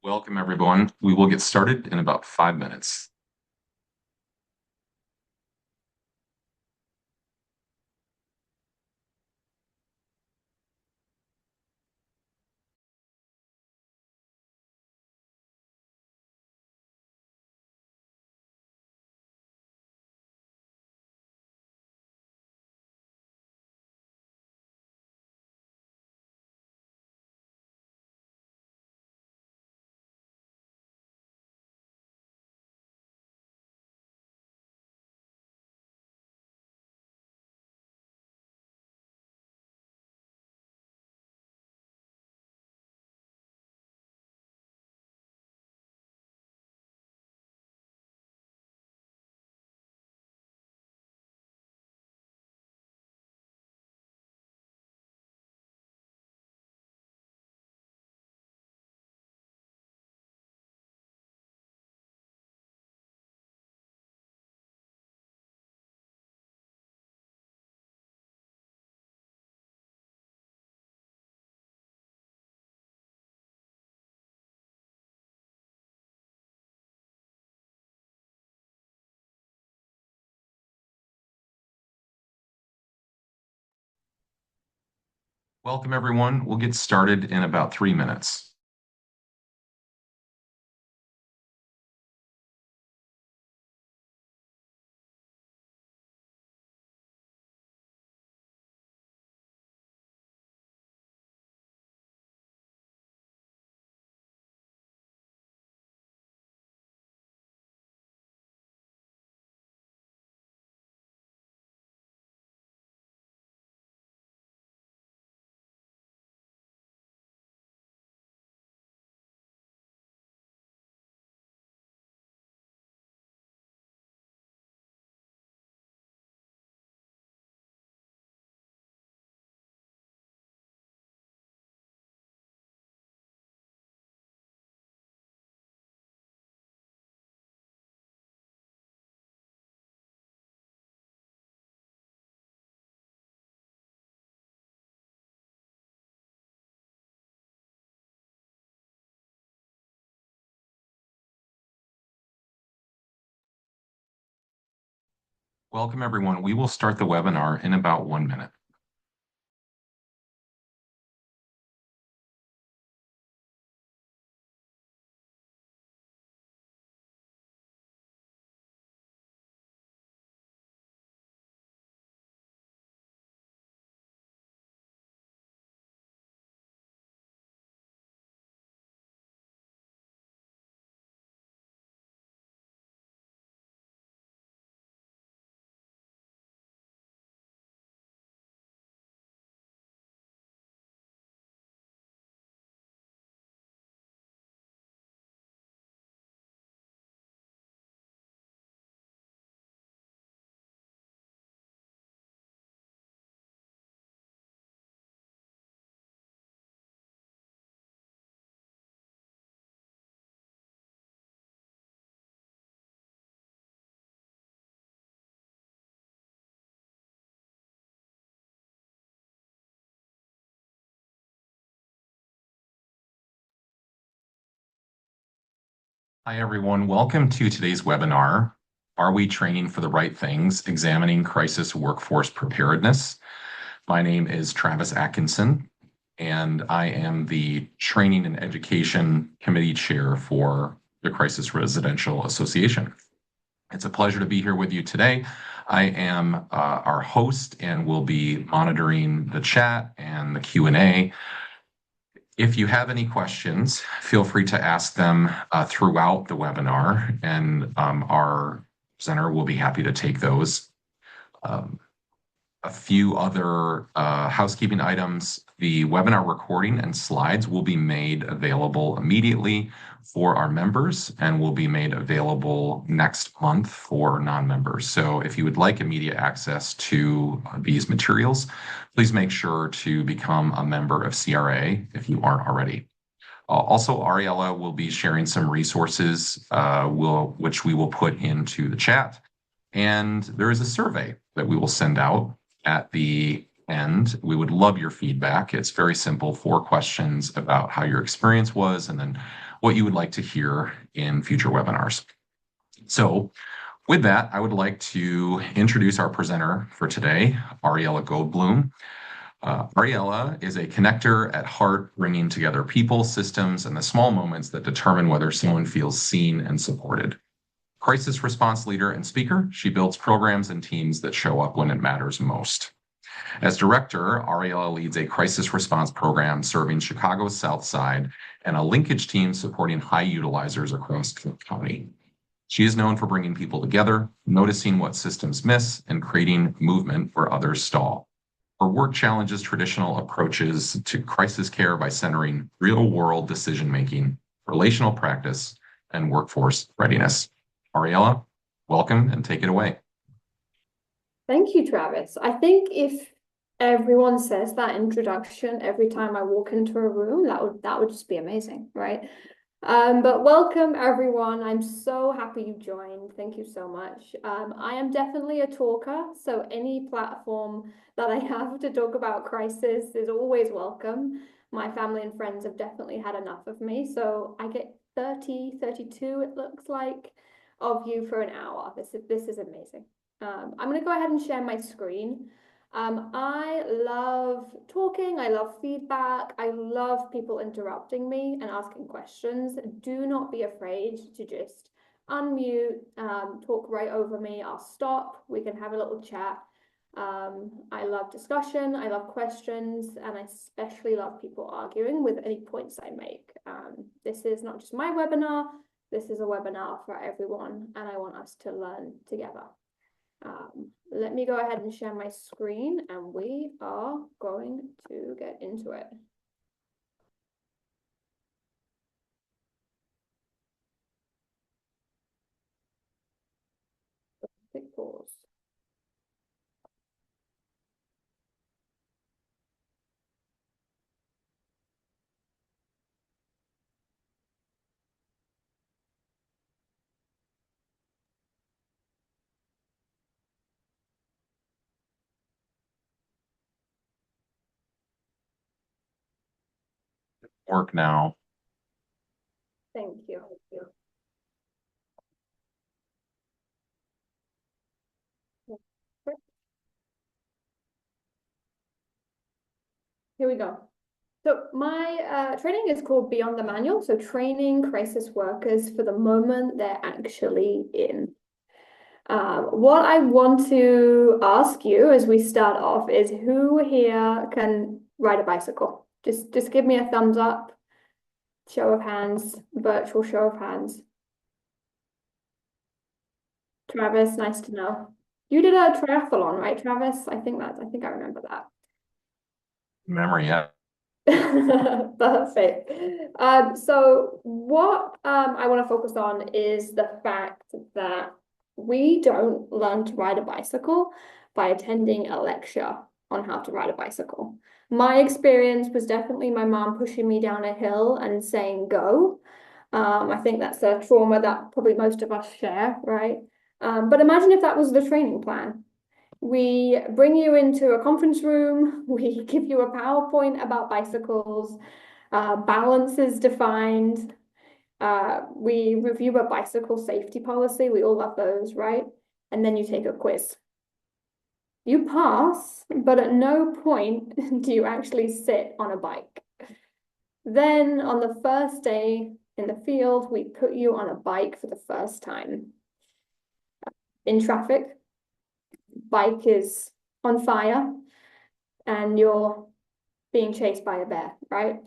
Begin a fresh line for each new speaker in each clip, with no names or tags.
Welcome, everyone. We will get started in about 5 minutes. Welcome, everyone. We'll get started in about 3 minutes. Welcome, everyone. We will start the webinar in about 1 minute. Hi, everyone. Welcome to today's webinar, Are We Training for the Right Things? Examining Crisis Workforce Preparedness. My name is Travis Atkinson, and I am the Training and Education Committee Chair for the Crisis Residential Association. It's a pleasure to be here with you today. I am our host and will be monitoring the chat and the Q&A. If you have any questions, feel free to ask them throughout the webinar, and our presenter will be happy to take those. A few other housekeeping items. The webinar recording and slides will be made available immediately for our members and will be made available next month for non-members. So if you would like immediate access to these materials, please make sure to become a member of CRA if you aren't already. Also, Ariellah will be sharing some resources which we will put into the chat. And there is a survey that we will send out at the end. We would love your feedback. It's very simple, 4 questions about how your experience was, and then what you would like to hear in future webinars. So with that, I would like to introduce our presenter for today, Ariellah Goldbloom. Ariellah is a connector at heart, bringing together people, systems, and the small moments that determine whether someone feels seen and supported. Crisis response leader and speaker, she builds programs and teams that show up when it matters most. As director, Ariellah leads a crisis response program serving Chicago's South Side and a linkage team supporting high utilizers across Cook County. She is known for bringing people together, noticing what systems miss, and creating movement where others stall. Her work challenges traditional approaches to crisis care by centering real-world decision-making, relational practice, and workforce readiness. Ariellah, welcome and take it away.
Thank you, Travis. I think if everyone says that introduction every time I walk into a room, that would just be amazing, right? But welcome everyone. I'm so happy you joined. Thank you so much. I am definitely a talker, so any platform that I have to talk about crisis is always welcome. My family and friends have definitely had enough of me, so I get 32, it looks like, of you for an hour. This is amazing. I'm going to go ahead and share my screen. I love talking, I love feedback, I love people interrupting me and asking questions. Do not be afraid to just unmute, talk right over me. I'll stop, we can have a little chat. I love discussion, I love questions, and I especially love people arguing with any points I make. This is not just my webinar, this is a webinar for everyone, and I want us to learn together. Let me go ahead and share my screen and we are going to get into it. Quick pause.
Work now.
Thank you. Here we go. So my training is called Beyond the Manual. So training crisis workers for the moment they're actually in. What I want to ask you as we start off is who here can ride a bicycle? Just give me a thumbs up. Show of hands, virtual show of hands. Travis, nice to know. You did a triathlon, right, Travis? I think I remember that.
Memory, yeah.
Perfect. So what I want to focus on is the fact that we don't learn to ride a bicycle by attending a lecture on how to ride a bicycle. My experience was definitely my mom pushing me down a hill and saying go. I think that's a trauma that probably most of us share, right? But imagine if that was the training plan. We bring you into a conference room, we give you a PowerPoint about bicycles, balance is defined, we review a bicycle safety policy, we all love those, right? And then you take a quiz. You pass, but at no point do you actually sit on a bike. Then on the first day in the field, we put you on a bike for the first time. In traffic, bike is on fire and you're being chased by a bear, right?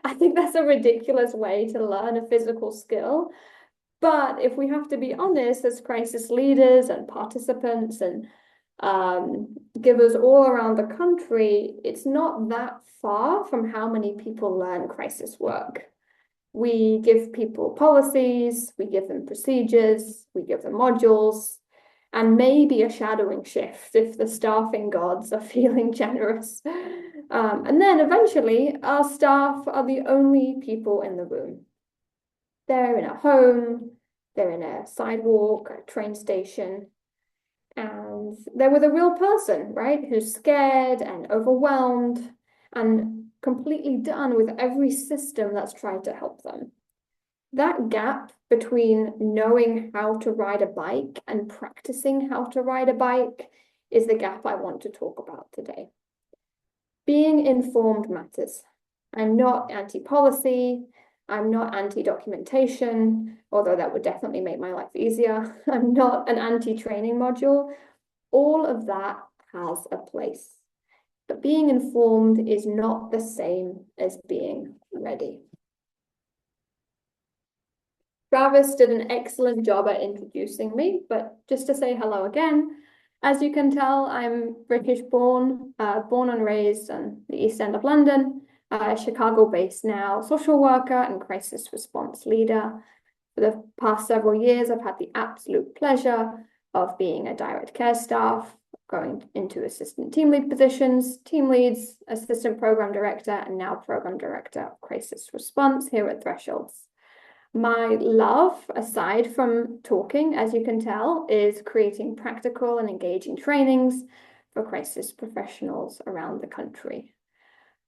I think that's a ridiculous way to learn a physical skill. But if we have to be honest, as crisis leaders and participants and givers all around the country, it's not that far from how many people learn crisis work. We give people policies, we give them procedures, we give them modules, and maybe a shadowing shift if the staffing gods are feeling generous. And then eventually, our staff are the only people in the room. They're in a home, they're in a sidewalk, a train station, and they're with a real person, right? Who's scared and overwhelmed and completely done with every system that's tried to help them. that gap between knowing how to ride a bike and practicing how to ride a bike is the gap I want to talk about today. Being informed matters. I'm not anti-policy. I'm not anti-documentation, although that would definitely make my life easier. I'm not an anti-training module. All of that has a place. But being informed is not the same as being ready. Travis did an excellent job at introducing me, but just to say hello again, as you can tell, I'm British born and raised in the East End of London, Chicago-based now, social worker and crisis response leader. For the past several years, I've had the absolute pleasure of being a direct care staff, going into assistant team lead positions, team leads, assistant program director, and now program director of crisis response here at Thresholds. My love, aside from talking, as you can tell, is creating practical and engaging trainings for crisis professionals around the country.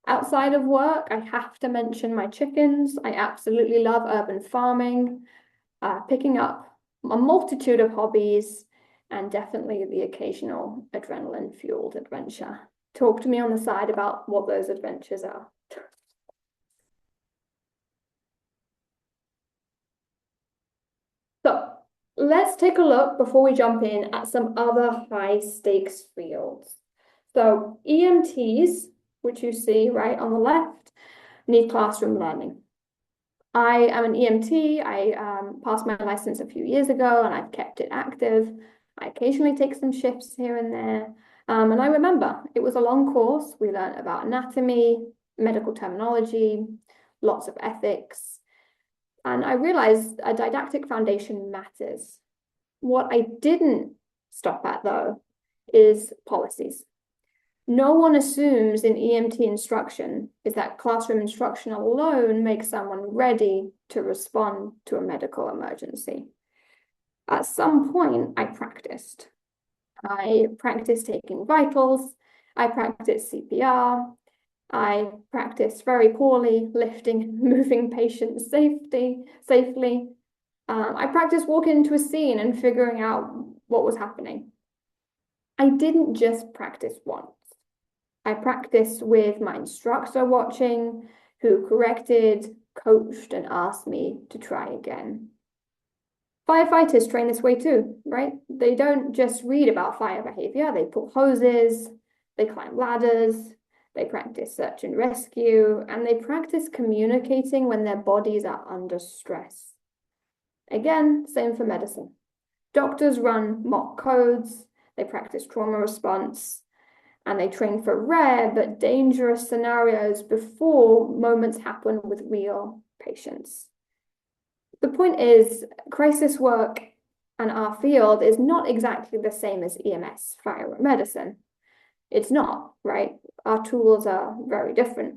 Outside of work, I have to mention my chickens. I absolutely love urban farming, picking up a multitude of hobbies, and definitely the occasional adrenaline-fueled adventure. Talk to me on the side about what those adventures are. So let's take a look before we jump in at some other high stakes fields. So EMTs, which you see right on the left, need classroom learning. I am an EMT. I passed my license a few years ago and I've kept it active. I occasionally take some shifts here and there. And I remember it was a long course. We learned about anatomy, medical terminology, lots of ethics. And I realized a didactic foundation matters. What I didn't stop at, though, is policies. No one assumes in EMT instruction is that classroom instruction alone makes someone ready to respond to a medical emergency. At some point, I practiced. I practiced taking vitals. I practiced CPR. I practiced very poorly lifting and moving patients safely. I practiced walking into a scene and figuring out what was happening. I didn't just practice once. I practiced with my instructor watching, who corrected, coached, and asked me to try again. Firefighters train this way too, right? They don't just read about fire behavior. They pull hoses, they climb ladders, they practice search and rescue, and they practice communicating when their bodies are under stress. Again, same for medicine. Doctors run mock codes, they practice trauma response, and they train for rare but dangerous scenarios before moments happen with real patients. The point is, crisis work and our field is not exactly the same as EMS, fire or medicine. It's not, right? Our tools are very different.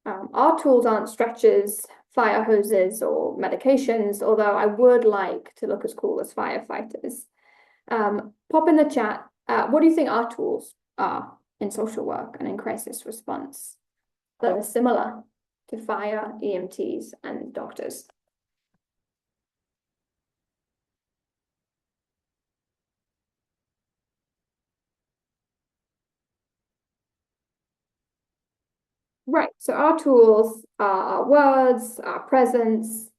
Our tools aren't stretchers, fire hoses, or medications, although I would like to look as cool as firefighters. Pop in the chat, what do you think our tools are in social work and in crisis response that are similar to fire, EMTs, and doctors? Right, so our tools are our words, our presence,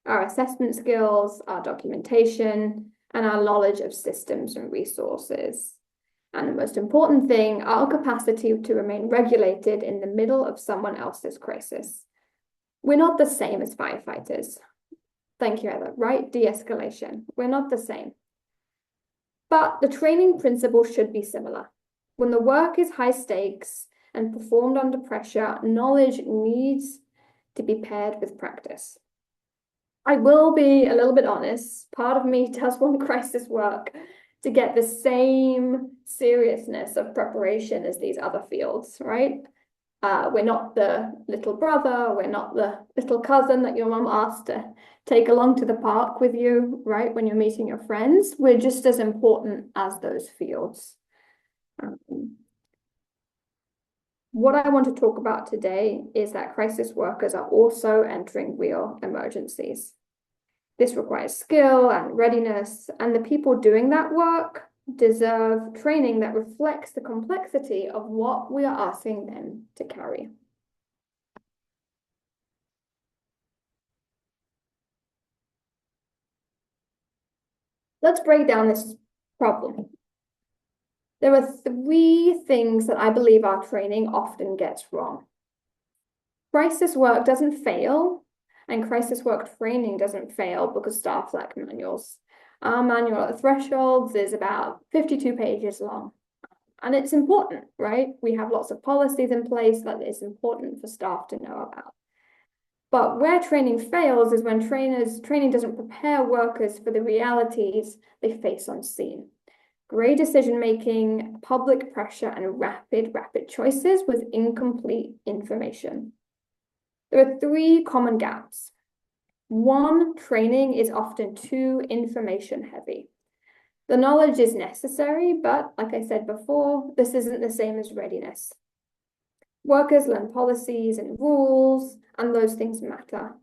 our assessment skills, our documentation, and our knowledge of systems and resources. And the most important thing, our capacity to remain regulated in the middle of someone else's crisis. We're not the same as firefighters. Thank you, Ella, right? De-escalation. We're not the same. But the training principles should be similar. When the work is high stakes and performed under pressure, knowledge needs to be paired with practice. I will be a little bit honest. Part of me does want crisis work to get the same seriousness of preparation as these other fields, right? We're not the little brother, we're not the little cousin that your mom asked to take along to the park with you, right? When you're meeting your friends, we're just as important as those fields. What I want to talk about today is that crisis workers are also entering real emergencies. This requires skill and readiness, and the people doing that work deserve training that reflects the complexity of what we are asking them to carry. Let's break down this problem. There are three things that I believe our training often gets wrong. Crisis work doesn't fail, and crisis work training doesn't fail because staff lack manuals. Our manual at Thresholds is about 52 pages long. And it's important, right? We have lots of policies in place that it's important for staff to know about. But where training fails is when training doesn't prepare workers for the realities they face on scene. Grey decision-making, public pressure, and rapid choices with incomplete information. There are three common gaps. One, training is often too information-heavy. The knowledge is necessary, but like I said before, this isn't the same as readiness. Workers learn policies and rules, and those things matter.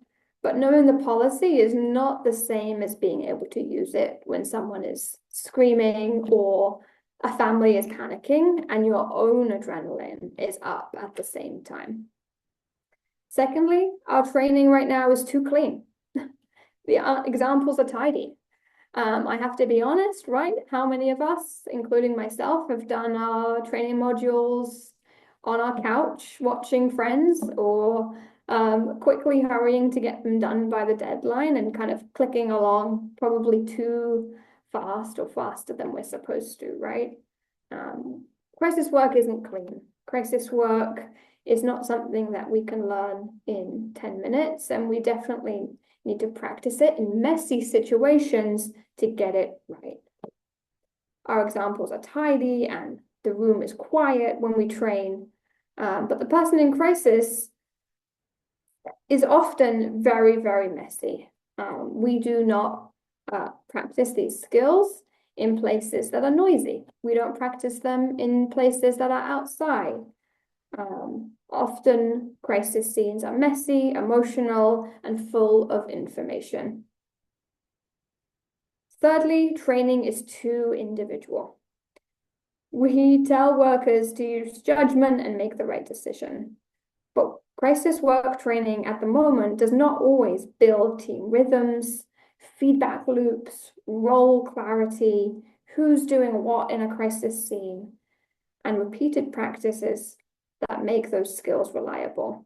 But knowing the policy is not the same as being able to use it when someone is screaming or a family is panicking and your own adrenaline is up at the same time. Secondly, our training right now is too clean. The examples are tidy. I have to be honest, right? How many of us, including myself, have done our training modules on our couch, watching Friends, or quickly hurrying to get them done by the deadline and kind of clicking along probably too fast or faster than we're supposed to, right? Crisis work isn't clean. Crisis work is not something that we can learn in 10 minutes, and we definitely need to practice it in messy situations to get it right. Our examples are tidy and the room is quiet when we train, but the person in crisis is often very, very messy. We do not practice these skills in places that are noisy. We don't practice them in places that are outside. Often crisis scenes are messy, emotional, and full of information. Thirdly, training is too individual. We tell workers to use judgment and make the right decision. But crisis work training at the moment does not always build team rhythms, feedback loops, role clarity, who's doing what in a crisis scene, and repeated practices that make those skills reliable.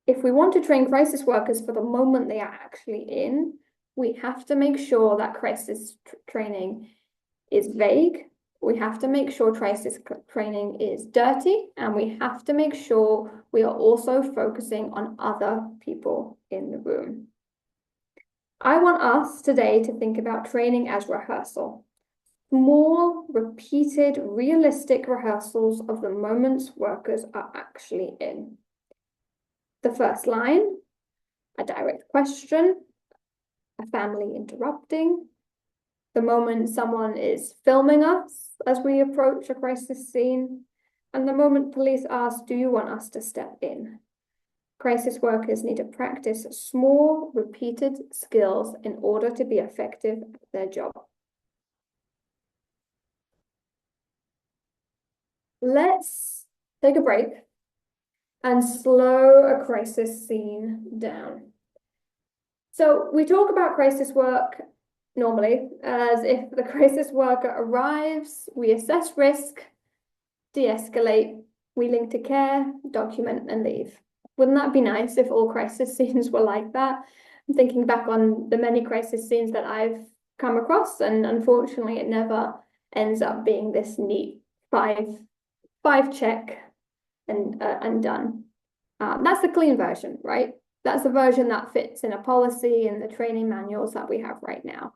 If we want to train crisis workers for the moment they are actually in, we have to make sure that crisis training is vague. We have to make sure crisis training is dirty, and we have to make sure we are also focusing on other people in the room. I want us today to think about training as rehearsal. Small, repeated, realistic rehearsals of the moments workers are actually in. The first line, a direct question, a family interrupting, the moment someone is filming us as we approach a crisis scene, and the moment police ask, do you want us to step in? Crisis workers need to practice small, repeated skills in order to be effective at their job. Let's take a break and slow a crisis scene down. So we talk about crisis work normally as if the crisis worker arrives, we assess risk, de-escalate, we link to care, document, and leave. Wouldn't that be nice if all crisis scenes were like that? I'm thinking back on the many crisis scenes that I've come across, and unfortunately it never ends up being this neat five check and done. That's the clean version, right? That's the version that fits in a policy and the training manuals that we have right now.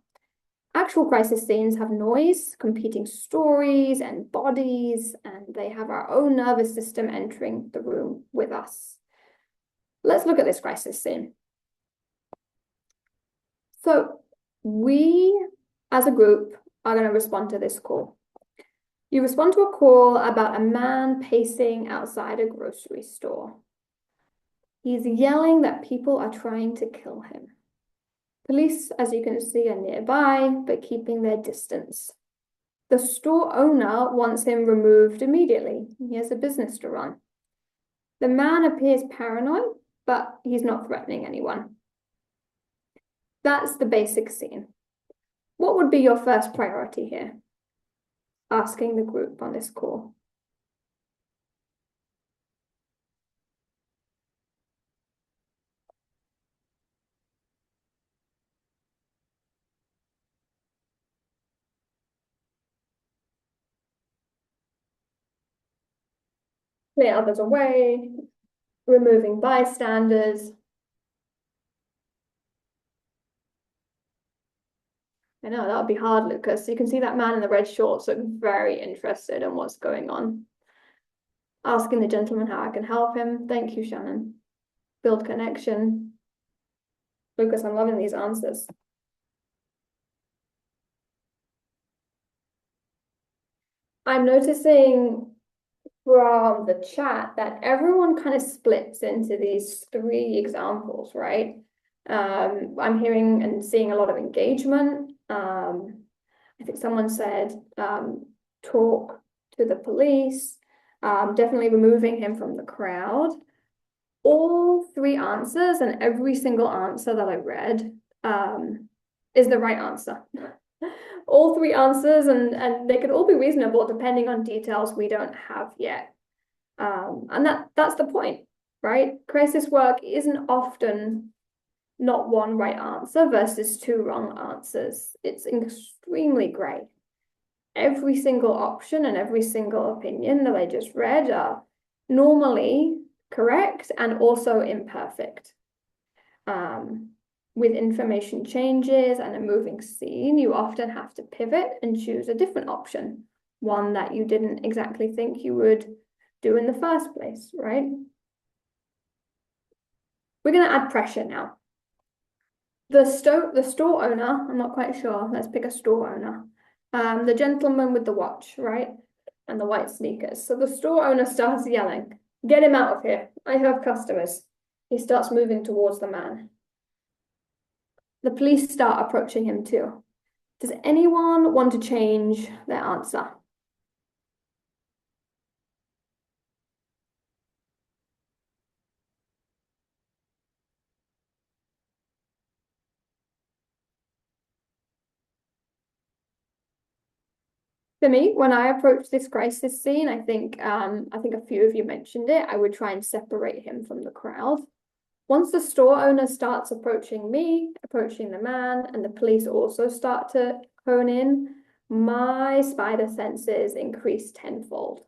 Actual crisis scenes have noise, competing stories and bodies, and they have our own nervous system entering the room with us. Let's look at this crisis scene. So we, as a group, are going to respond to this call. You respond to a call about a man pacing outside a grocery store. He's yelling that people are trying to kill him. Police, as you can see, are nearby, but keeping their distance. The store owner wants him removed immediately. He has a business to run. The man appears paranoid, but he's not threatening anyone. That's the basic scene. What would be your first priority here? Asking the group on this call. Clear others away, removing bystanders. I know, that would be hard, Lucas. You can see that man in the red shorts look very interested in what's going on. Asking the gentleman how I can help him. Thank you, Shannon. Build connection. Lucas, I'm loving these answers. I'm noticing from the chat that everyone kind of splits into these three examples, right? I'm hearing and seeing a lot of engagement. I think someone said talk to the police, definitely removing him from the crowd. All three answers and every single answer that I read is the right answer. All three answers, and they could all be reasonable depending on details we don't have yet. And that's the point, right? Crisis work isn't often not one right answer versus two wrong answers. It's extremely gray. Every single option and every single opinion that I just read are normally correct and also imperfect. With information changes and a moving scene, you often have to pivot and choose a different option, one that you didn't exactly think you would do in the first place, right? We're going to add pressure now. The store owner, I'm not quite sure, let's pick a store owner. The gentleman with the watch, right? And the white sneakers. So the store owner starts yelling, "Get him out of here. I have customers." He starts moving towards the man. The police start approaching him too. Does anyone want to change their answer? For me, when I approach this crisis scene, I think a few of you mentioned it, I would try and separate him from the crowd. Once the store owner starts approaching me, approaching the man, and the police also start to hone in, my spider senses increase tenfold.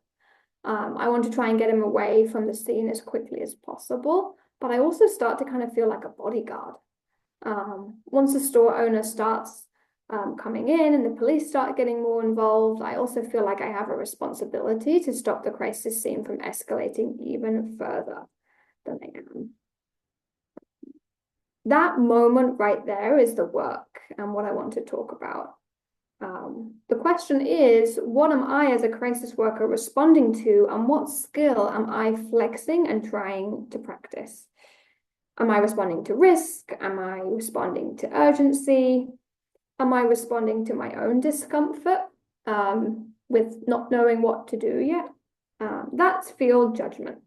I want to try and get him away from the scene as quickly as possible, but I also start to kind of feel like a bodyguard. Once the store owner starts coming in and the police start getting more involved, I also feel like I have a responsibility to stop the crisis scene from escalating even further than I am. That moment right there is the work and what I want to talk about. The question is, what am I as a crisis worker responding to, and what skill am I flexing and trying to practice? Am I responding to risk? Am I responding to urgency? Am I responding to my own discomfort with not knowing what to do yet? That's field judgment.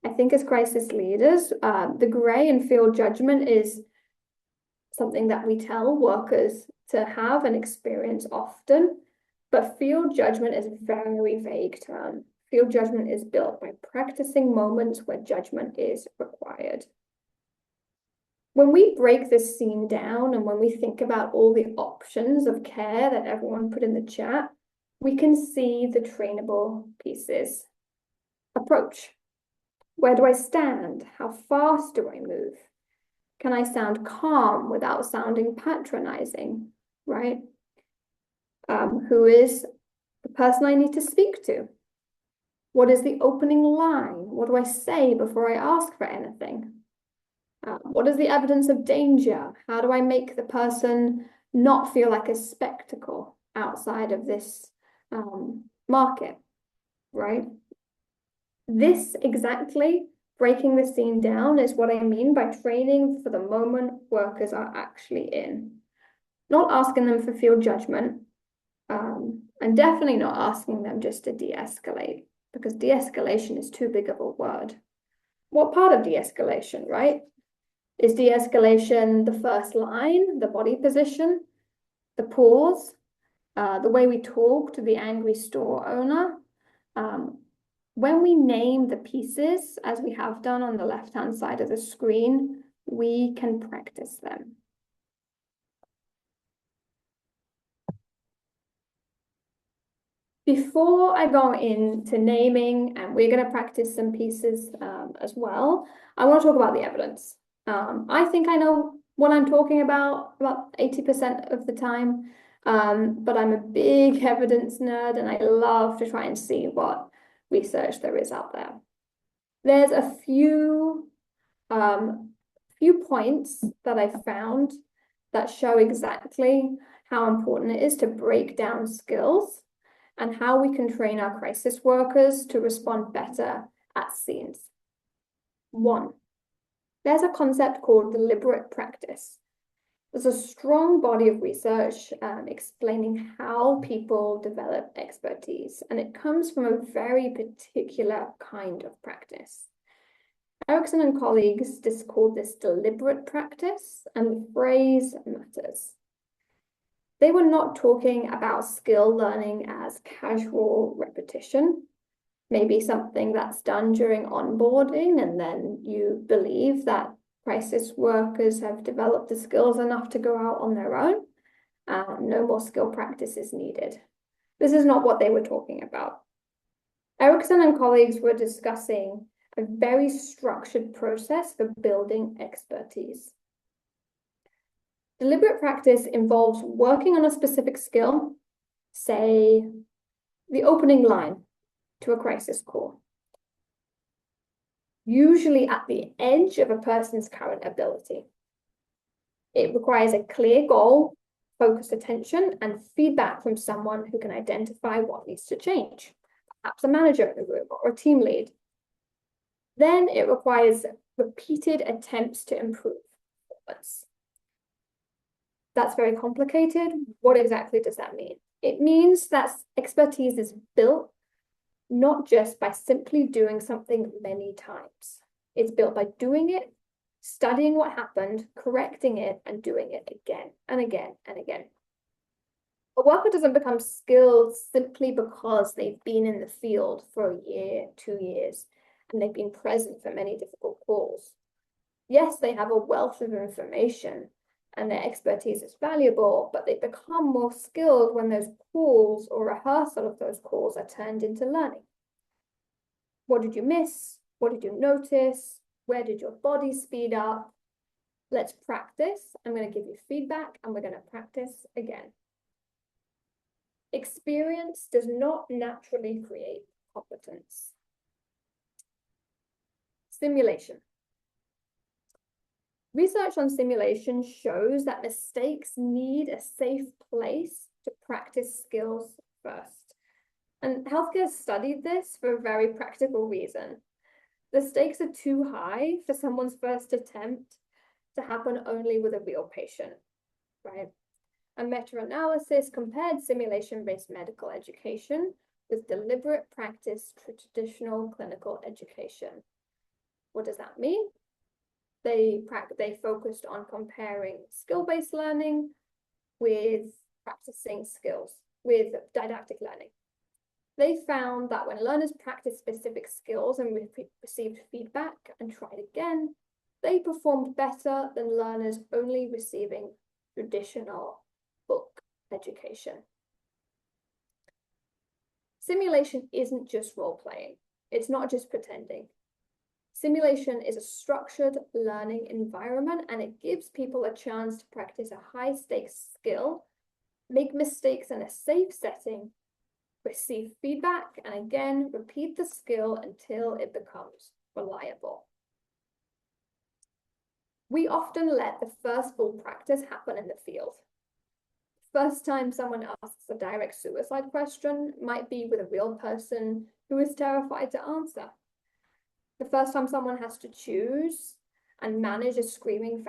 I think as crisis leaders, the gray and field judgment is something that we tell workers to have and experience often, but field judgment is a very vague term. Field judgment is built by practicing moments where judgment is required. When we break this scene down and when we think about all the options of care that everyone put in the chat, we can see the trainable pieces. Approach. Where do I stand? How fast do I move? Can I sound calm without sounding patronizing, right? Who is the person I need to speak to? What is the opening line? What do I say before I ask for anything? What is the evidence of danger? How do I make the person not feel like a spectacle outside of this market, right? This exactly, breaking the scene down, is what I mean by training for the moment workers are actually in. Not asking them for field judgment, and definitely not asking them just to de-escalate, because de-escalation is too big of a word. What part of de-escalation, right? Is de-escalation the first line, the body position, the pause, the way we talk to the angry store owner? When we name the pieces, as we have done on the left-hand side of the screen, we can practice them. Before I go into naming, and we're going to practice some pieces as well, I want to talk about the evidence. I think I know what I'm talking about 80% of the time, but I'm a big evidence nerd and I love to try and see what research there is out there. There's a few points that I found that show exactly how important it is to break down skills and how we can train our crisis workers to respond better at scenes. 1, there's a concept called deliberate practice. There's a strong body of research explaining how people develop expertise, and it comes from a very particular kind of practice. Erickson and colleagues just called this deliberate practice, and the phrase matters. They were not talking about skill learning as casual repetition, maybe something that's done during onboarding, and then you believe that crisis workers have developed the skills enough to go out on their own. No more skill practice is needed. This is not what they were talking about. Erickson and colleagues were discussing a very structured process for building expertise. Deliberate practice involves working on a specific skill, say the opening line to a crisis call, usually at the edge of a person's current ability. It requires a clear goal, focused attention, and feedback from someone who can identify what needs to change, perhaps a manager in the room or a team lead. Then it requires repeated attempts to improve performance. That's very complicated. What exactly does that mean? It means that expertise is built not just by simply doing something many times. It's built by doing it, studying what happened, correcting it, and doing it again and again and again. A worker doesn't become skilled simply because they've been in the field for a year, 2 years, and they've been present for many difficult calls. Yes, they have a wealth of information and their expertise is valuable, but they become more skilled when those calls or rehearsal of those calls are turned into learning. What did you miss? What did you notice? Where did your body speed up? Let's practice. I'm going to give you feedback and we're going to practice again. Experience does not naturally create competence. Simulation. Research on simulation shows that mistakes need a safe place to practice skills first. And healthcare studied this for a very practical reason. The stakes are too high for someone's first attempt to happen only with a real patient, right? A meta-analysis compared simulation-based medical education with deliberate practice to traditional clinical education. What does that mean? They focused on comparing skill-based learning with practicing skills, with didactic learning. They found that when learners practiced specific skills and received feedback and tried again, they performed better than learners only receiving traditional book education. Simulation isn't just role-playing. It's not just pretending. Simulation is a structured learning environment, and it gives people a chance to practice a high-stakes skill, make mistakes in a safe setting, receive feedback, and again, repeat the skill until it becomes reliable. We often let the first full practice happen in the field. First time someone asks a direct suicide question might be with a real person who is terrified to answer. The first time someone has to choose and manage a screaming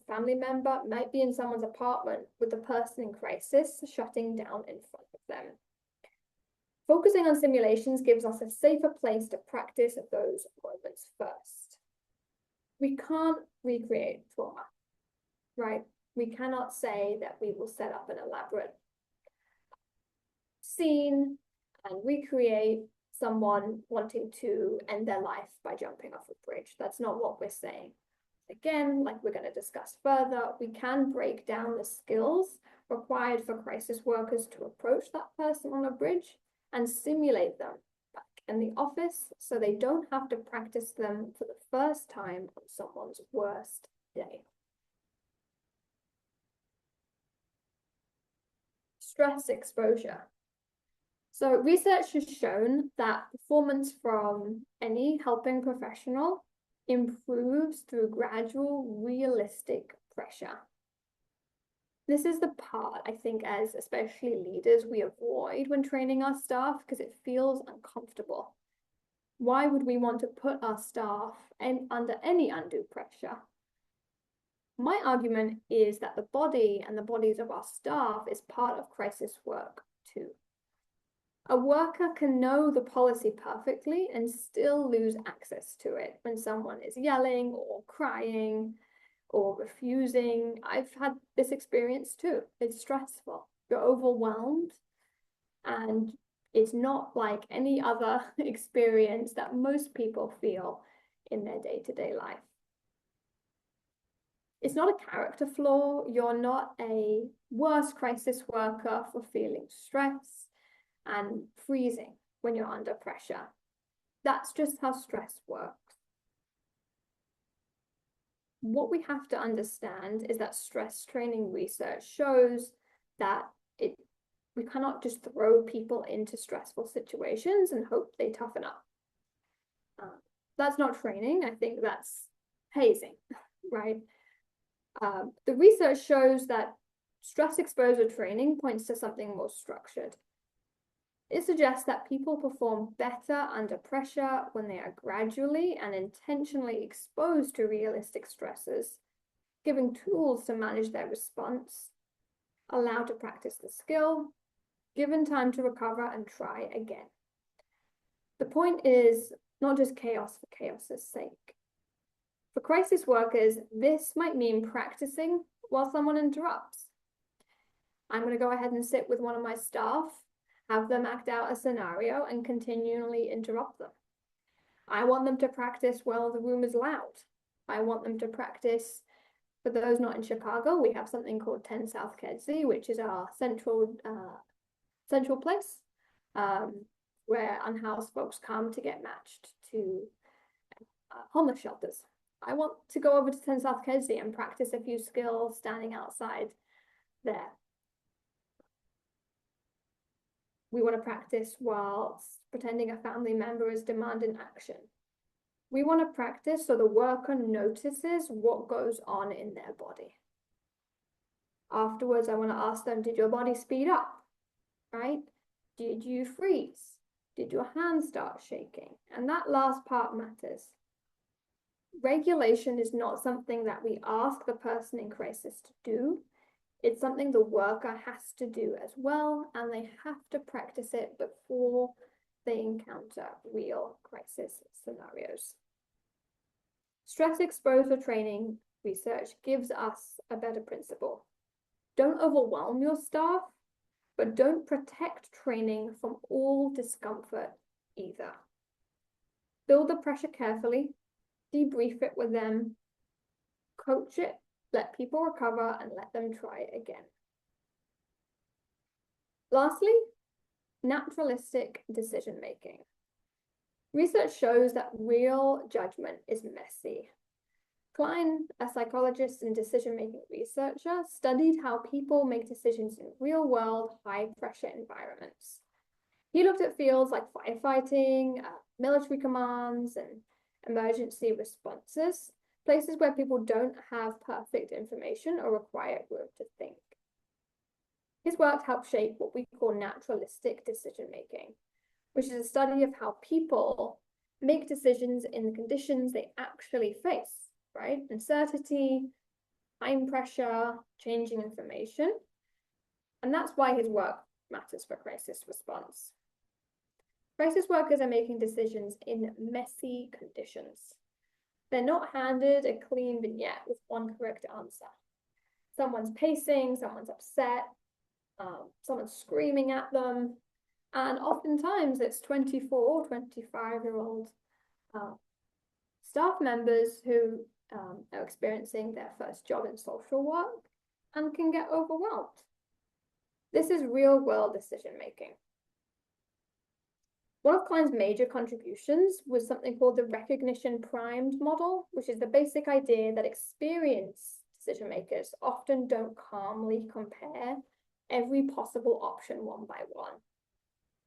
family member might be in someone's apartment with the person in crisis shutting down in front of them. Focusing on simulations gives us a safer place to practice those moments first. We can't recreate trauma, right? We cannot say that we will set up an elaborate scene and recreate someone wanting to end their life by jumping off a bridge. That's not what we're saying. Again, like we're going to discuss further, we can break down the skills required for crisis workers to approach that person on a bridge and simulate them back in the office so they don't have to practice them for the first time on someone's worst day. Stress exposure. So research has shown that performance from any helping professional improves through gradual, realistic pressure. This is the part, I think, as especially leaders, we avoid when training our staff because it feels uncomfortable. Why would we want to put our staff under any undue pressure? My argument is that the body and the bodies of our staff is part of crisis work too. A worker can know the policy perfectly and still lose access to it when someone is yelling or crying or refusing. I've had this experience too. It's stressful. You're overwhelmed, and it's not like any other experience that most people feel in their day-to-day life. It's not a character flaw. You're not a worse crisis worker for feeling stress and freezing when you're under pressure. That's just how stress works. What we have to understand is that stress training research shows that we cannot just throw people into stressful situations and hope they toughen up. That's not training. I think that's hazing, right? The research shows that stress exposure training points to something more structured. It suggests that people perform better under pressure when they are gradually and intentionally exposed to realistic stresses, given tools to manage their response, allowed to practice the skill, given time to recover and try again. The point is not just chaos for chaos's sake. For crisis workers, this might mean practicing while someone interrupts. I'm going to go ahead and sit with one of my staff, have them act out a scenario and continually interrupt them. I want them to practice while the room is loud. I want them to practice, for those not in Chicago, we have something called 10 South Kedzie, which is our central place where unhoused folks come to get matched to homeless shelters. I want to go over to 10 South Kedzie and practice a few skills standing outside there. We want to practice whilst pretending a family member is demanding action. We want to practice so the worker notices what goes on in their body. Afterwards, I want to ask them, did your body speed up, right? Did you freeze? Did your hands start shaking? And that last part matters. Regulation is not something that we ask the person in crisis to do. It's something the worker has to do as well, and they have to practice it before they encounter real crisis scenarios. Stress exposure training research gives us a better principle. Don't overwhelm your staff, but don't protect training from all discomfort either. Build the pressure carefully, debrief it with them, coach it, let people recover, and let them try again. Lastly, naturalistic decision-making. Research shows that real judgment is messy. Klein, a psychologist and decision-making researcher, studied how people make decisions in real-world, high-pressure environments. He looked at fields like firefighting, military commands, and emergency responses, places where people don't have perfect information or require room to think. His work helped shape what we call naturalistic decision-making, which is a study of how people make decisions in the conditions they actually face, right? Uncertainty, time pressure, changing information. And that's why his work matters for crisis response. Crisis workers are making decisions in messy conditions. They're not handed a clean vignette with one correct answer. Someone's pacing, someone's upset, someone's screaming at them, and oftentimes it's 24 or 25-year-old staff members who are experiencing their first job in social work and can get overwhelmed. This is real-world decision-making. One of Klein's major contributions was something called the recognition primed model, which is the basic idea that experienced decision makers often don't calmly compare every possible option one by one.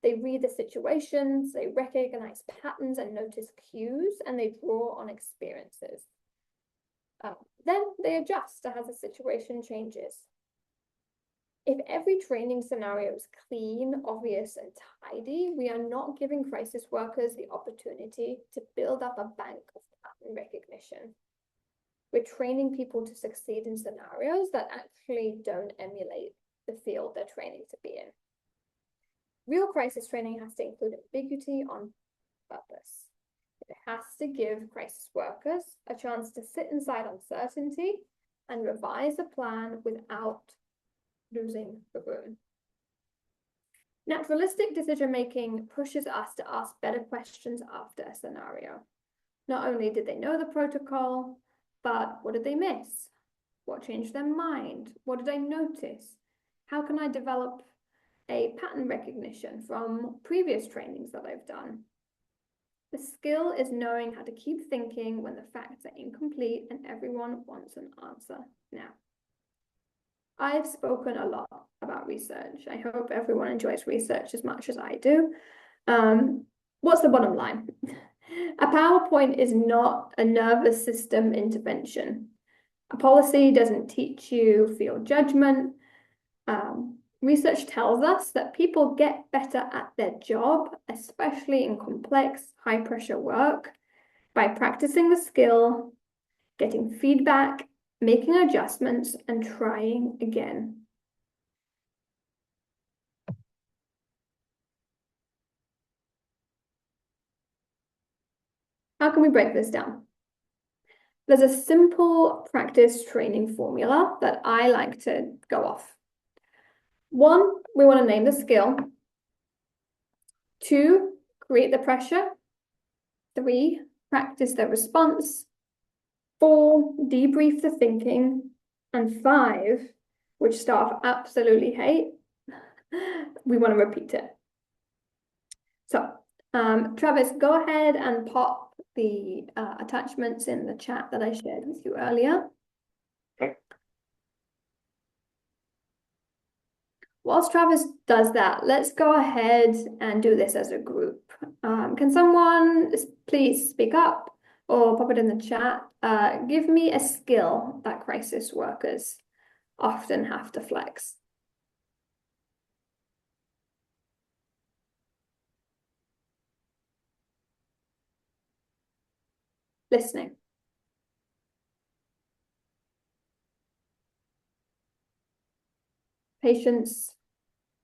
They read the situations, they recognize patterns and notice cues, and they draw on experiences. Then they adjust as the situation changes. If every training scenario is clean, obvious, and tidy, we are not giving crisis workers the opportunity to build up a bank of pattern recognition. We're training people to succeed in scenarios that actually don't emulate the field they're training to be in. Real crisis training has to include ambiguity on purpose. It has to give crisis workers a chance to sit inside uncertainty and revise a plan without losing the room. Naturalistic decision-making pushes us to ask better questions after a scenario. Not only did they know the protocol, but what did they miss? What changed their mind? What did I notice? How can I develop a pattern recognition from previous trainings that I've done? The skill is knowing how to keep thinking when the facts are incomplete and everyone wants an answer now. I've spoken a lot about research. I hope everyone enjoys research as much as I do. What's the bottom line? A PowerPoint is not a nervous system intervention. A policy doesn't teach you field judgment. Research tells us that people get better at their job, especially in complex, high-pressure work, by practicing the skill, getting feedback, making adjustments, and trying again. How can we break this down? There's a simple practice training formula that I like to go off. 1, we want to name the skill. 2, create the pressure. 3, practice the response. 4, debrief the thinking. And 5, which staff absolutely hate, we want to repeat it. So, Travis, go ahead and pop the attachments in the chat that I shared with you earlier.
Okay.
Whilst Travis does that, let's go ahead and do this as a group. Can someone please speak up or pop it in the chat? Give me a skill that crisis workers often have to flex. Listening. Patience.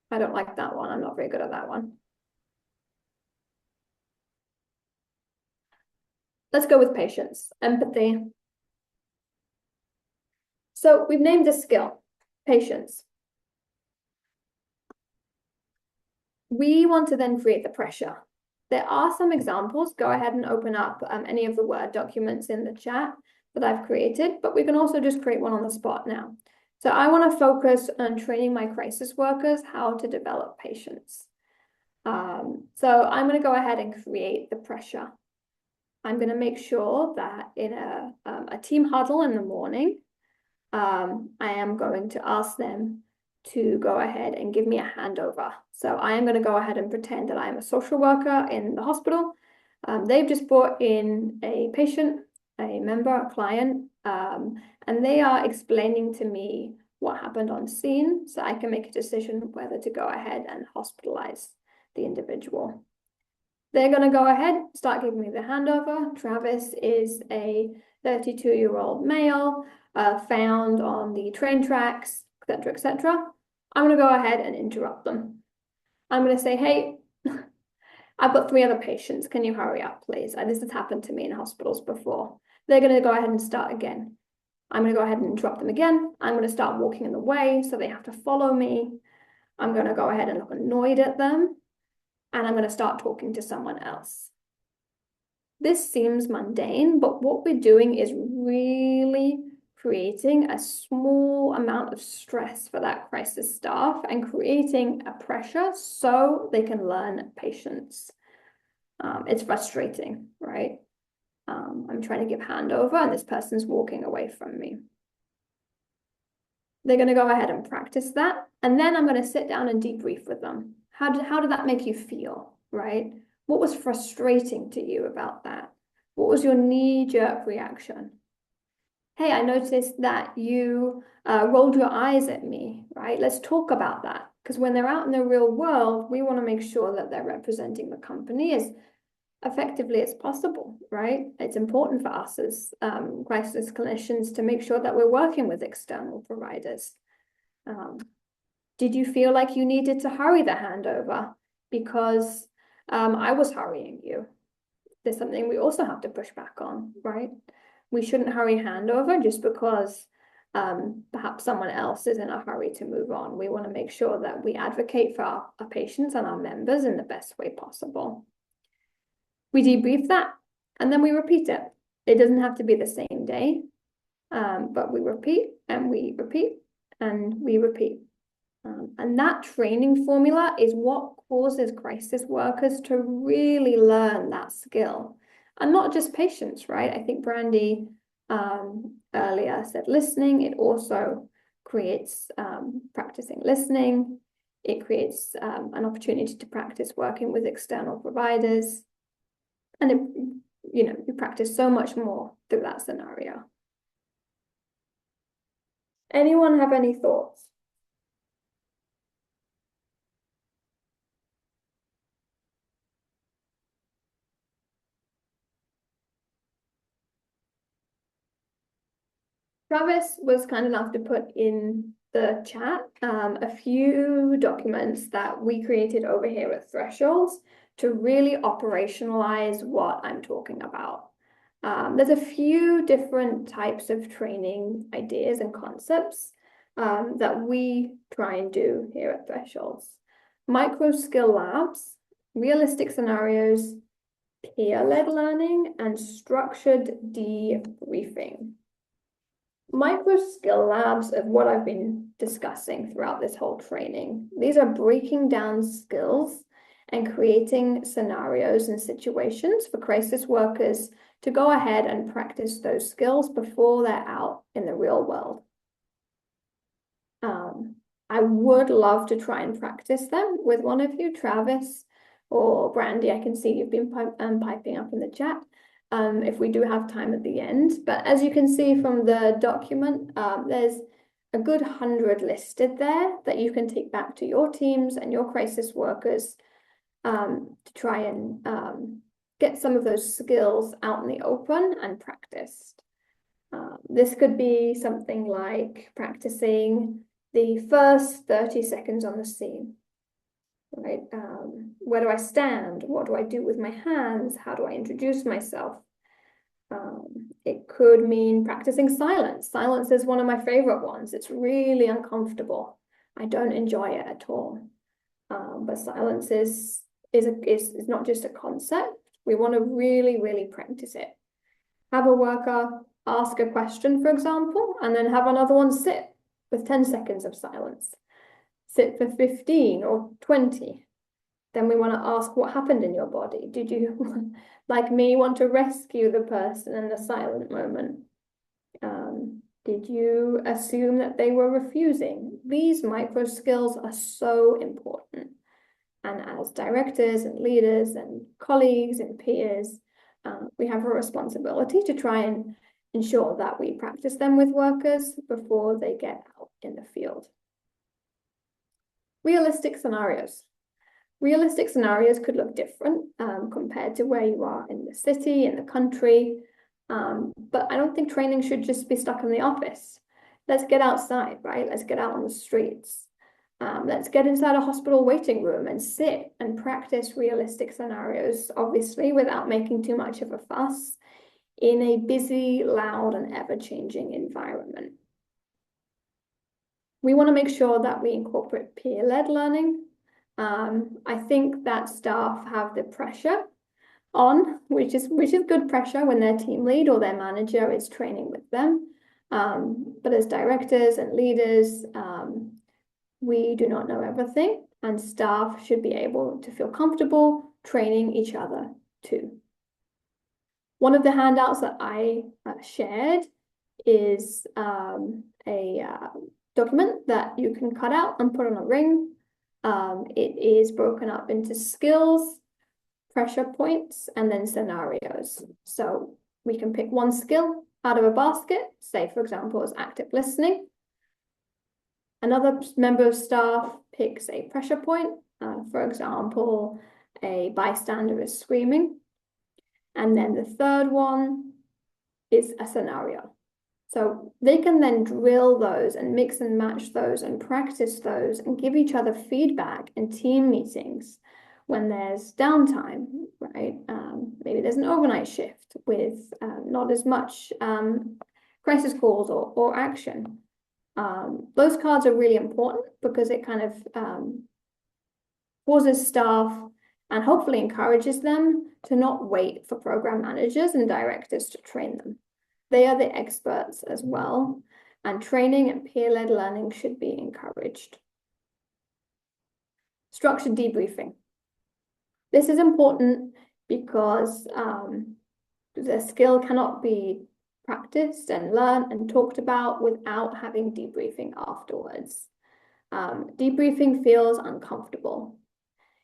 I don't like that one. I'm not very good at that one. Let's go with patience. Empathy. So we've named a skill, patience. We want to then create the pressure. There are some examples. Go ahead and open up any of the Word documents in the chat that I've created, but we can also just create one on the spot now. So I want to focus on training my crisis workers how to develop patience. So I'm going to go ahead and create the pressure. I'm going to make sure that in a team huddle in the morning, I am going to ask them to go ahead and give me a handover. So I am going to go ahead and pretend that I am a social worker in the hospital. They've just brought in a patient, a member, a client, and they are explaining to me what happened on scene so I can make a decision whether to go ahead and hospitalize the individual. They're going to go ahead, start giving me the handover. Travis is a 32-year-old male, found on the train tracks, etc., etc. I'm going to go ahead and interrupt them. I'm going to say, hey, I've got 3 other patients. Can you hurry up, please? This has happened to me in hospitals before. They're going to go ahead and start again. I'm going to go ahead and interrupt them again. I'm going to start walking in the way, so they have to follow me. I'm going to go ahead and look annoyed at them. And I'm going to start talking to someone else. This seems mundane, but what we're doing is really creating a small amount of stress for that crisis staff and creating a pressure so they can learn patience. It's frustrating, right? I'm trying to give handover and this person's walking away from me. They're going to go ahead and practice that. And then I'm going to sit down and debrief with them. How did that make you feel, right? What was frustrating to you about that? What was your knee-jerk reaction? Hey, I noticed that you rolled your eyes at me, right? Let's talk about that. Because when they're out in the real world, we want to make sure that they're representing the company as effectively as possible, right? It's important for us as crisis clinicians to make sure that we're working with external providers. Did you feel like you needed to hurry the handover because I was hurrying you? There's something we also have to push back on, right? We shouldn't hurry handover just because perhaps someone else is in a hurry to move on. We want to make sure that we advocate for our patients and our members in the best way possible. We debrief that and then we repeat it. It doesn't have to be the same day, but we repeat and we repeat and we repeat. And that training formula is what causes crisis workers to really learn that skill. And not just patients, right? I think Brandy earlier said listening. It also creates practicing listening. It creates an opportunity to practice working with external providers. And it, you practice so much more through that scenario. Anyone have any thoughts? Travis was kind enough to put in the chat a few documents that we created over here at Thresholds to really operationalize what I'm talking about. There's a few different types of training ideas and concepts that we try and do here at Thresholds. Micro skill labs, realistic scenarios, peer-led learning, and structured debriefing. Micro skill labs of what I've been discussing throughout this whole training. These are breaking down skills and creating scenarios and situations for crisis workers to go ahead and practice those skills before they're out in the real world. I would love to try and practice them with one of you, Travis or Brandy. I can see you've been piping up in the chat. If we do have time at the end. But as you can see from the document, there's a good 100 listed there that you can take back to your teams and your crisis workers to try and get some of those skills out in the open and practiced. This could be something like practicing the first 30 seconds on the scene. Right? Where do I stand? What do I do with my hands? How do I introduce myself? It could mean practicing silence. Silence is one of my favorite ones. It's really uncomfortable. I don't enjoy it at all. But silence is not just a concept. We want to really, really practice it. Have a worker ask a question, for example, and then have another one sit with 10 seconds of silence. Sit for 15 or 20. Then we want to ask what happened in your body. Did you, like me, want to rescue the person in the silent moment? Did you assume that they were refusing? These micro skills are so important. And as directors and leaders and colleagues and peers, we have a responsibility to try and ensure that we practice them with workers before they get out in the field. Realistic scenarios. Realistic scenarios could look different compared to where you are in the city, in the country. But I don't think training should just be stuck in the office. Let's get outside, right? Let's get out on the streets. Let's get inside a hospital waiting room and sit and practice realistic scenarios, obviously, without making too much of a fuss in a busy, loud, and ever-changing environment. We want to make sure that we incorporate peer-led learning. I think that staff have the pressure on, which is good pressure when their team lead or their manager is training with them. But as directors and leaders, we do not know everything, and staff should be able to feel comfortable training each other too. One of the handouts that I shared is a document that you can cut out and put on a ring. It is broken up into skills, pressure points, and then scenarios. So we can pick one skill out of a basket, say, for example, as active listening. Another member of staff picks a pressure point, for example, a bystander is screaming. And then the third one is a scenario. So they can then drill those and mix and match those and practice those and give each other feedback in team meetings when there's downtime, right? Maybe there's an overnight shift with not as much crisis calls or action. Those cards are really important because it kind of causes staff and hopefully encourages them to not wait for program managers and directors to train them. They are the experts as well, and training and peer-led learning should be encouraged. Structured debriefing. This is important because the skill cannot be practiced and learned and talked about without having debriefing afterwards. Debriefing feels uncomfortable.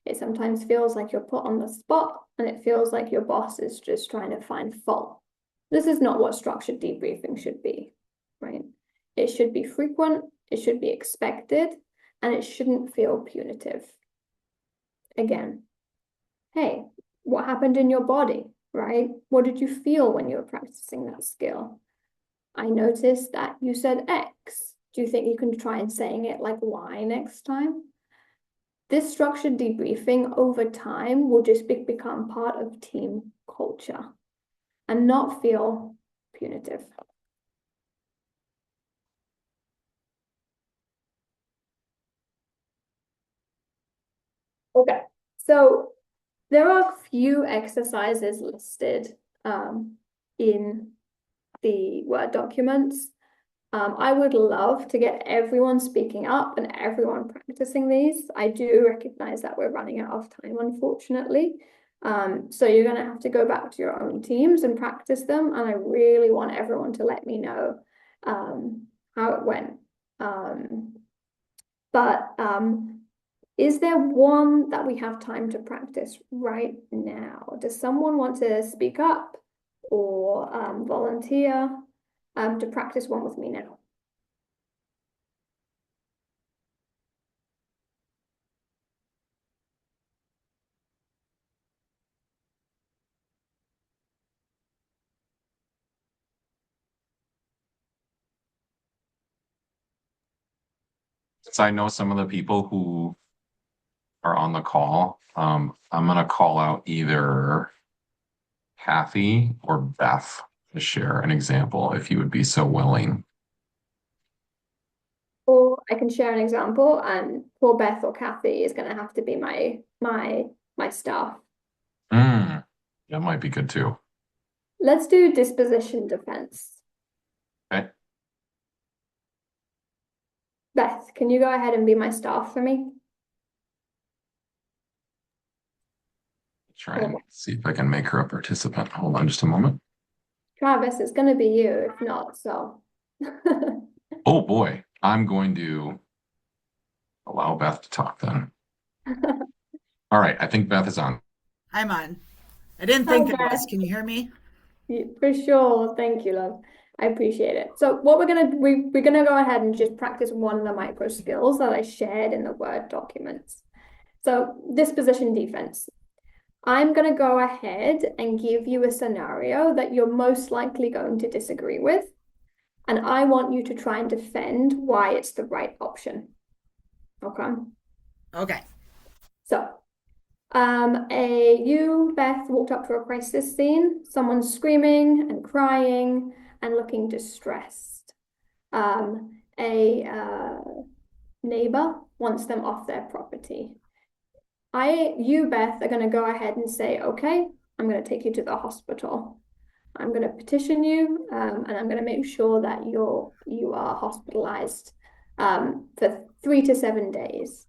It sometimes feels like you're put on the spot, and it feels like your boss is just trying to find fault. This is not what structured debriefing should be, right? It should be frequent, it should be expected, and it shouldn't feel punitive. Again, hey, what happened in your body, right? What did you feel when you were practicing that skill? I noticed that you said X. Do you think you can try and saying it like Y next time? This structured debriefing over time will just become part of team culture and not feel punitive. Okay, so there are a few exercises listed in the Word documents. I would love to get everyone speaking up and everyone practicing these. I do recognize that we're running out of time, unfortunately. So you're going to have to go back to your own teams and practice them. And I really want everyone to let me know how it went. Is there one that we have time to practice right now? Does someone want to speak up or volunteer to practice one with me now?
Since I know some of the people who are on the call, I'm going to call out either Kathy or Beth to share an example, if you would be so willing.
Or I can share an example, and poor Beth or Kathy is going to have to be my staff.
That might be good too.
Let's do disposition defense.
Okay.
Beth, can you go ahead and be my staff for me?
Try and see if I can make her a participant. Hold on just a moment.
Travis, it's going to be you if not, so.
Oh boy, I'm going to allow Beth to talk then. All right, I think Beth is on.
I'm on. I didn't think I was. Can you hear me?
For sure. Thank you, love. I appreciate it. So what we're gonna go ahead and just practice one of the micro skills that I shared in the Word documents. So disposition defense. I'm gonna go ahead and give you a scenario that you're most likely going to disagree with, and I want you to try and defend why it's the right option. Okay.
Okay.
So, Beth, walked up to a crisis scene. Someone's screaming and crying and looking distressed. A neighbor wants them off their property. You, Beth, are going to go ahead and say, okay, I'm going to take you to the hospital. I'm going to petition you, and I'm going to make sure that you are hospitalized for 3 to 7 days.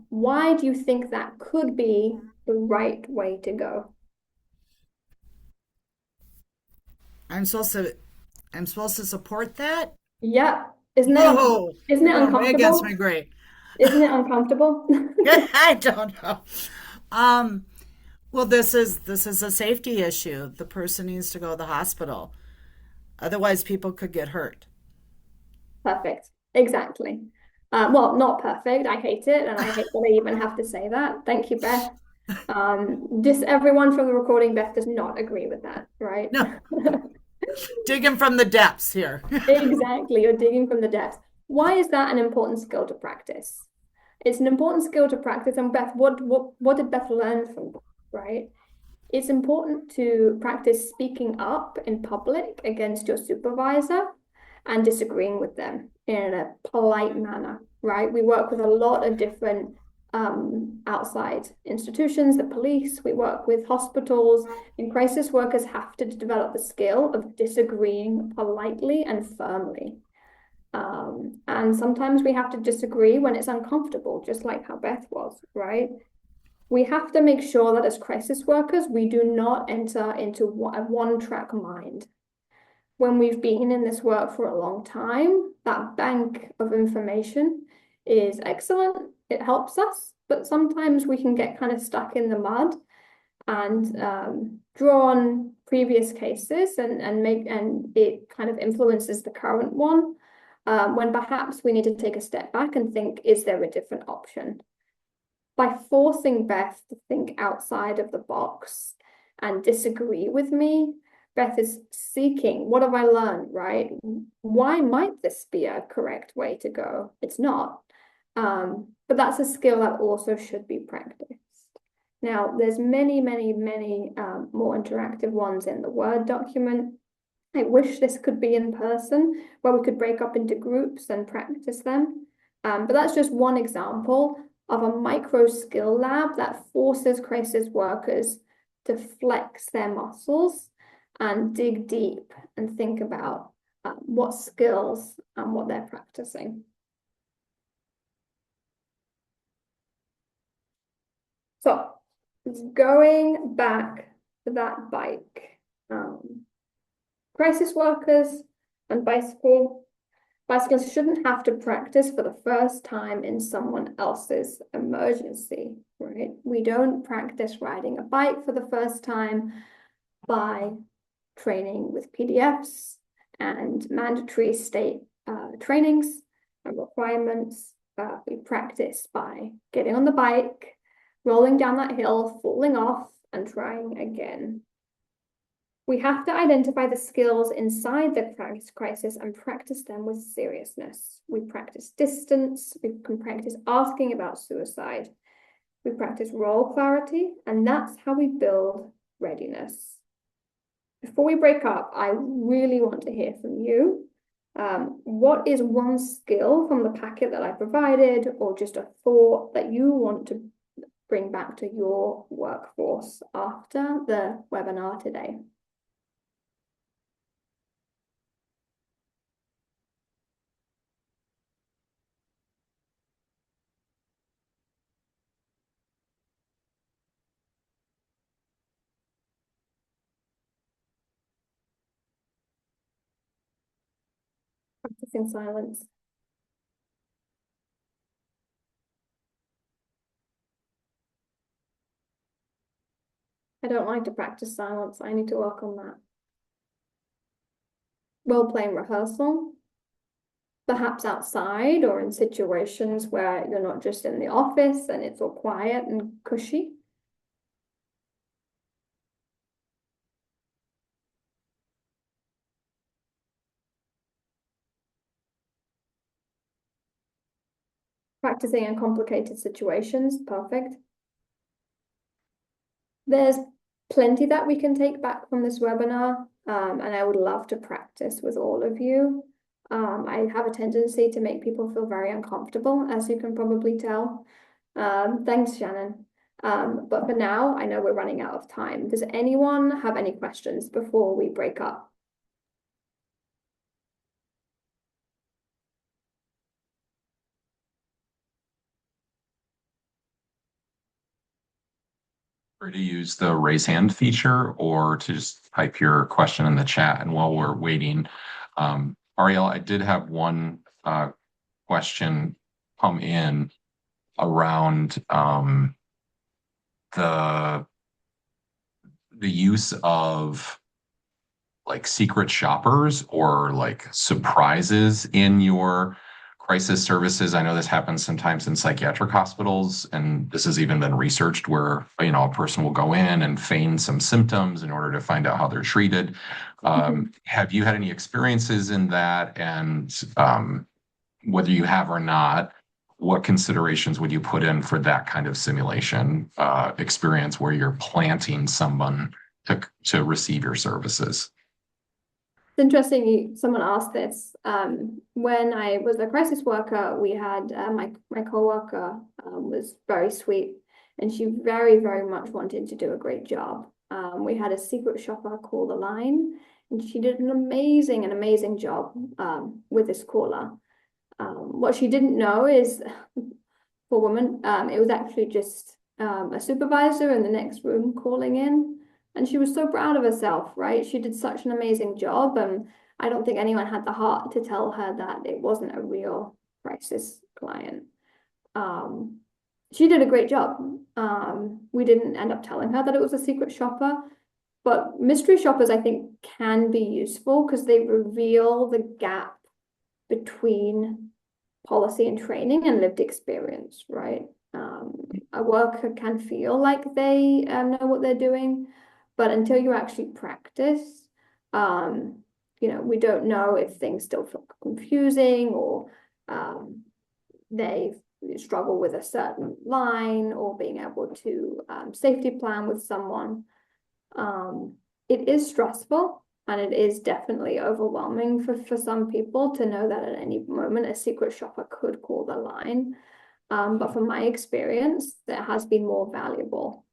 Why do you think that could be the right way to go?
I'm supposed to I'm supposed to support that?
Yeah, isn't it
Whoa.
isn't
You're
it
going way against my
uncomfortable?
grain.
Isn't it uncomfortable?
I don't know. Um, well, this is a safety issue. The person needs to go to the hospital. Otherwise, people could get hurt.
Perfect. Exactly. Well, not perfect. I hate it, and I hate that I even have to say that. Thank you, Beth. Just everyone from the recording, Beth does not agree with that, right?
No, digging from the depths here.
Exactly. You're digging from the depths. Why is that an important skill to practice? It's an important skill to practice. And Beth, what did Beth learn from that, right? It's important to practice speaking up in public against your supervisor and disagreeing with them in a polite manner, right? We work with a lot of different outside institutions, the police, we work with hospitals, and crisis workers have to develop the skill of disagreeing politely and firmly. And sometimes we have to disagree when it's uncomfortable, just like how Beth was, right? We have to make sure that as crisis workers, we do not enter into a one-track mind. When we've been in this work for a long time, that bank of information is excellent. It helps us, but sometimes we can get kind of stuck in the mud and draw on previous cases and it kind of influences the current one. When perhaps we need to take a step back and think, is there a different option? By forcing Beth to think outside of the box and disagree with me, Beth is seeking, what have I learned, right? Why might this be a correct way to go? It's not. But that's a skill that also should be practiced. Now, there's many, many, many more interactive ones in the Word document. I wish this could be in person, where we could break up into groups and practice them. But that's just one example of a micro skill lab that forces crisis workers to flex their muscles and dig deep and think about what skills and what they're practicing. So going back to that bike, crisis workers and bicyclists shouldn't have to practice for the first time in someone else's emergency, right? We don't practice riding a bike for the first time by training with PDFs and mandatory state trainings and requirements. We practice by getting on the bike, rolling down that hill, falling off, and trying again. We have to identify the skills inside the crisis and practice them with seriousness. We practice distance, we can practice asking about suicide, we practice role clarity, and that's how we build readiness. Before we break up, I really want to hear from you. What is one skill from the packet that I provided, or just a thought that you want to bring back to your workforce after the webinar today? Practicing silence. I don't like to practice silence. I need to work on that. role-playing rehearsal, perhaps outside or in situations where you're not just in the office and it's all quiet and cushy. Practicing in complicated situations, perfect. There's plenty that we can take back from this webinar, and I would love to practice with all of you. I have a tendency to make people feel very uncomfortable, as you can probably tell. Thanks, Shannon. But for now, I know we're running out of time. Does anyone have any questions before we break up?
Or to use the raise hand feature or to just type your question in the chat. And while we're waiting, Ariel, I did have one question come in around the use of like secret shoppers or like surprises in your crisis services. I know this happens sometimes in psychiatric hospitals, and this has even been researched where, you know, a person will go in and feign some symptoms in order to find out how they're treated. Have you had any experiences in that? And whether you have or not, what considerations would you put in for that kind of simulation experience where you're planting someone to receive your services?
It's interesting someone asked this. When I was a crisis worker, we had my coworker was very sweet, and she very, very much wanted to do a great job. We had a secret shopper call the line, and she did an amazing job with this caller. What she didn't know is, poor woman, it was actually just a supervisor in the next room calling in. And she was so proud of herself, right? She did such an amazing job. And I don't think anyone had the heart to tell her that it wasn't a real crisis client. She did a great job. We didn't end up telling her that it was a secret shopper. But mystery shoppers, I think, can be useful because they reveal the gap between policy and training and lived experience, right? A worker can feel like they know what they're doing, but until you actually practice, you know, we don't know if things still feel confusing or they struggle with a certain line or being able to safety plan with someone. It is stressful and it is definitely overwhelming for some people to know that at any moment a secret shopper could call the line. But from my experience, that has been more valuable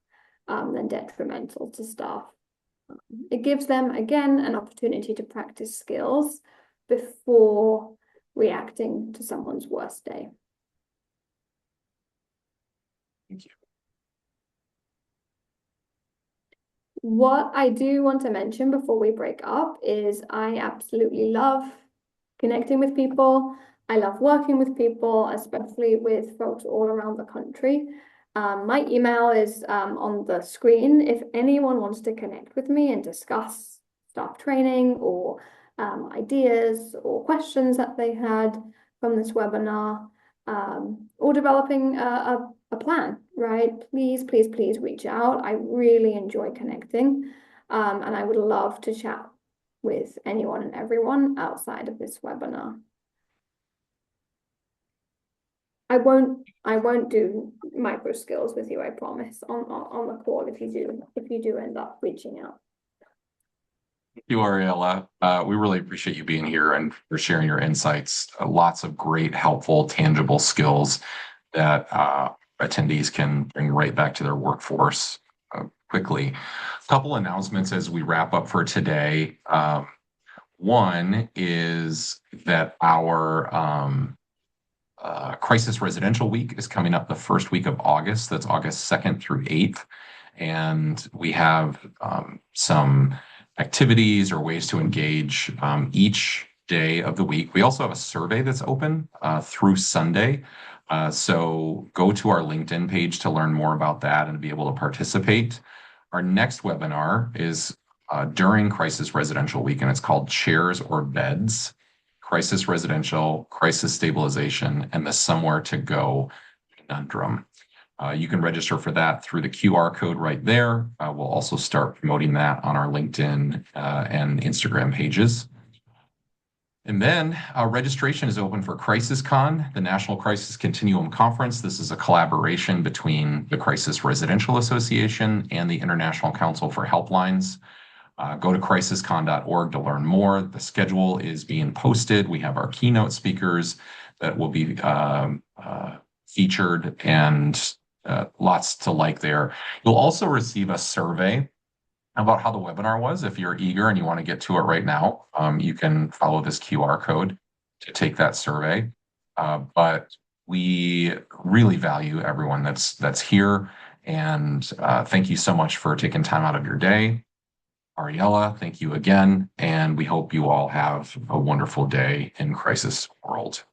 than detrimental to staff. It gives them, again, an opportunity to practice skills before reacting to someone's worst day.
Thank you.
What I do want to mention before we break up is I absolutely love connecting with people. I love working with people, especially with folks all around the country. My email is on the screen. If anyone wants to connect with me and discuss staff training or ideas or questions that they had from this webinar, or developing a plan, right? Please reach out. I really enjoy connecting, and I would love to chat with anyone and everyone outside of this webinar. I won't do micro skills with you, I promise, on the call if you do end up reaching out.
Thank you, Ariella. We really appreciate you being here and for sharing your insights. Lots of great, helpful, tangible skills that attendees can bring right back to their workforce quickly. A couple announcements as we wrap up for today. One is that our Crisis Residential Week is coming up the first week of August. That's August 2nd through 8th. And we have some activities or ways to engage each day of the week. We also have a survey that's open through Sunday. So go to our LinkedIn page to learn more about that and be able to participate. Our next webinar is during Crisis Residential Week, and it's called Chairs or Beds, Crisis Residential, Crisis Stabilization, and the Somewhere to Go Conundrum. You can register for that through the QR code right there. We'll also start promoting that on our LinkedIn and Instagram pages. And then registration is open for CrisisCon, the National Crisis Continuum Conference. This is a collaboration between the Crisis Residential Association and the International Council for Helplines. Go to crisiscon.org to learn more. The schedule is being posted. We have our keynote speakers that will be featured, and lots to like there. You'll also receive a survey about how the webinar was. If you're eager and you want to get to it right now, you can follow this QR code to take that survey. But we really value everyone that's here. And thank you so much for taking time out of your day. Ariellah, thank you again. And we hope you all have a wonderful day in Crisis World.